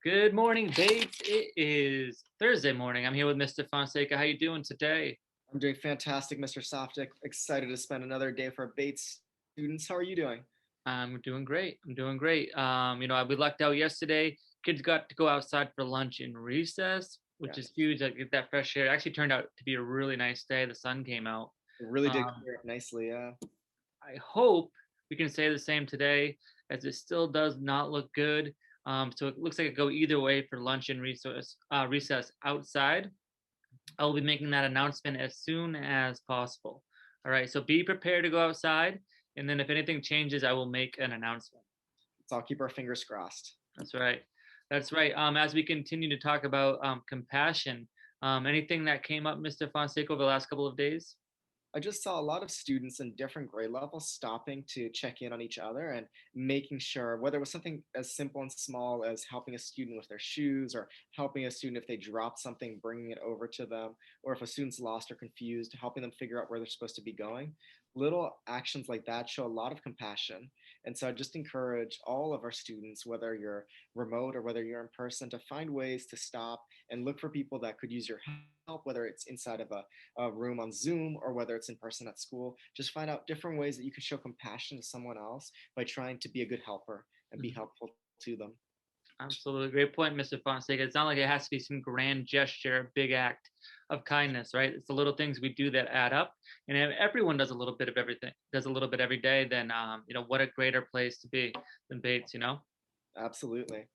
Good morning, Bates. It is Thursday morning. I'm here with Mr. Fonseca. How you doing today? I'm doing fantastic, Mr. Softic. Excited to spend another day for our Bates students. How are you doing? I'm doing great. I'm doing great. We lucked out yesterday. Kids got to go outside for lunch in recess, which is Yes. huge. I get that fresh air. It actually turned out to be a really nice day. The sun came out. It really did Um, clear up nicely, yeah. I hope we can say the same today, as it still does not look good. So it looks like it go either way for lunch and recess outside. I will be making that announcement as soon as possible. All right, so be prepared to go outside, and then if anything changes, I will make an announcement. So I'll keep our fingers crossed. That's right. That's right. As we continue to talk about compassion, anything that came up, Mr. Fonseca, over the last couple of days? I just saw a lot of students in different grade levels stopping to check in on each other and making sure, whether it was something as simple and small as helping a student with their shoes or helping a student if they dropped something, bringing it over to them, or if a student's lost or confused, helping them figure out where they're supposed to be going. Little actions like that show a lot of compassion. And so I just encourage all of our students, whether you're remote or whether you're in person, to find ways to stop and look for people that could use your help, whether it's inside of a room on Zoom or whether it's in person at school. Just find out different ways that you can show compassion to someone else by trying to be a good helper and be Mhm. helpful to them. Absolutely. Great point, Mr. Fonseca. It's not like it has to be some grand gesture, big act of kindness, right? It's the little things we do that add up. And if everyone does a little bit of everything, does a little bit every day, then, what a greater place to be than Bates. Absolutely.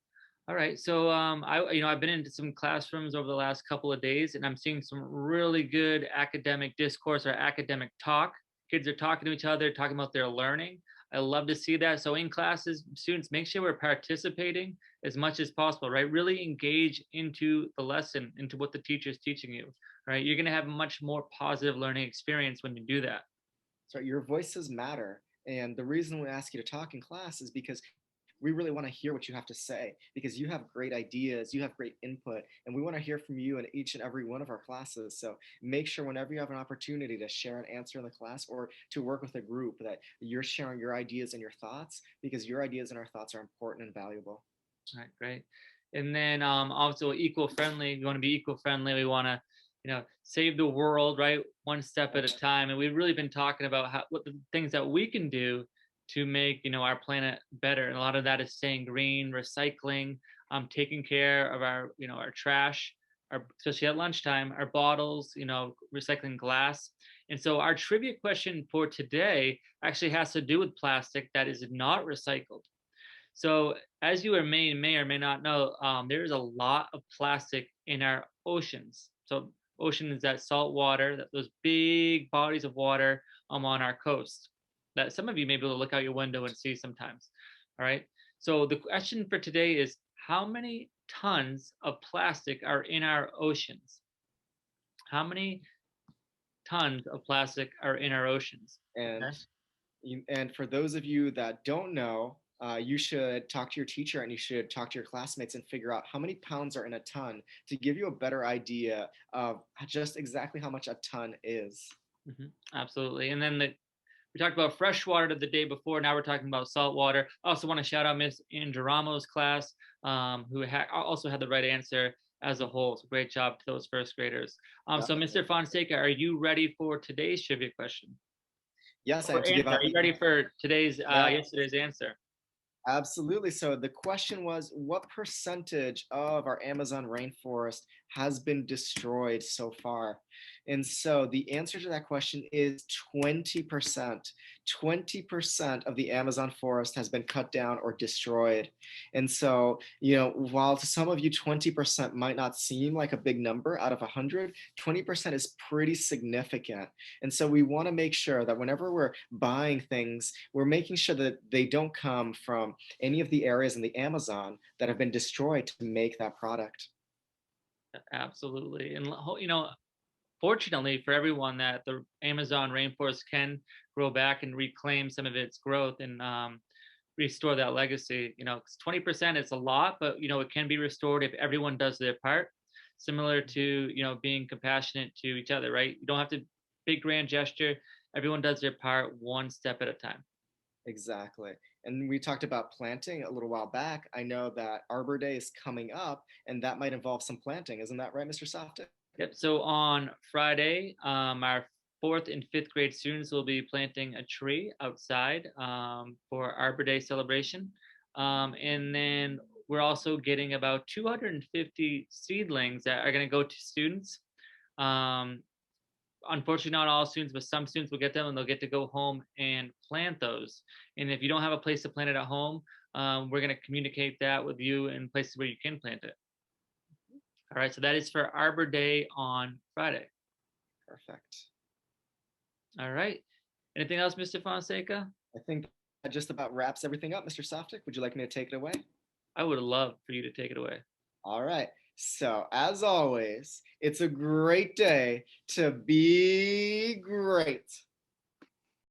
All right. So, I've been into some classrooms over the last couple of days, and I'm seeing some really good academic discourse or academic talk. Kids are talking to each other, talking about their learning. I love to see that. So, in classes, students, make sure we're participating as much as possible, right? Really engage into the lesson, into what the teacher is teaching you, right? You're going to have a much more positive learning experience when you do that. So your voices matter. And the reason we ask you to talk in class is because we really want to hear what you have to say because you have great ideas, you have great input, and we want to hear from you in each and every one of our classes. So make sure whenever you have an opportunity to share an answer in the class or to work with a group that you're sharing your ideas and your thoughts because your ideas and our thoughts are important and valuable. All right, great. And then also eco-friendly. We want to be eco-friendly. We want to, save the world, right? One step at a time. And we've really been talking about what the things that we can do to make, our planet better. And a lot of that is staying green, recycling, taking care of our trash, especially at lunchtime, our bottles, recycling glass. And so our trivia question for today actually has to do with plastic that is not recycled. So, as you may or may not know, there is a lot of plastic in our oceans. So, ocean is that salt water, those big bodies of water on our coast that some of you may be able to look out your window and see sometimes. All right. So, the question for today is how many tons of plastic are in our oceans? How many tons of plastic are in our oceans? And Okay. and for those of you that don't know, you should talk to your teacher and you should talk to your classmates and figure out how many pounds are in a ton to give you a better idea of just exactly how much a ton is. Absolutely. And then we talked about fresh water the day before. Now we're talking about salt water. I also want to shout out Miss Indiramo's class, who also had the right answer as a whole. So great job to those first graders. So Definitely. Mr. Fonseca, are you ready for today's trivia question? Yes, I am Or to give answer? Are out you the ready for today's yeah, yesterday's answer? absolutely. So the question was, what percentage of our Amazon rainforest has been destroyed so far? And so the answer to that question is 20%. 20% of the Amazon forest has been cut down or destroyed. And so, while to some of you, 20% might not seem like a big number out of 100, 20% is pretty significant. And so we want to make sure that whenever we're buying things, we're making sure that they don't come from any of the areas in the Amazon that have been destroyed to make that product. Absolutely. And fortunately for everyone, that the Amazon rainforest can grow back and reclaim some of its growth and restore that legacy. 20% is a lot, but it can be restored if everyone does their part. Similar to being compassionate to each other, right? You don't have to big grand gesture. Everyone does their part one step at a time. Exactly. And we talked about planting a little while back. I know that Arbor Day is coming up, and that might involve some planting. Isn't that right, Mr. Softic? Yep. So on Friday, our fourth and fifth grade students will be planting a tree outside for Arbor Day celebration. And then we're also getting about 250 seedlings that are going to go to students. Um, Unfortunately, not all students, but some students will get them and they'll get to go home and plant those. And if you don't have a place to plant it at home, we're going to communicate that with you in places where you can plant it. All right. So that is for Arbor Day on Friday. Perfect. All right. Anything else, Mr. Fonseca? I think that just about wraps everything up, Mr. Softic. Would you like me to take it away? I would love for you to take it away. All right. So, as always, it's a great day to be great.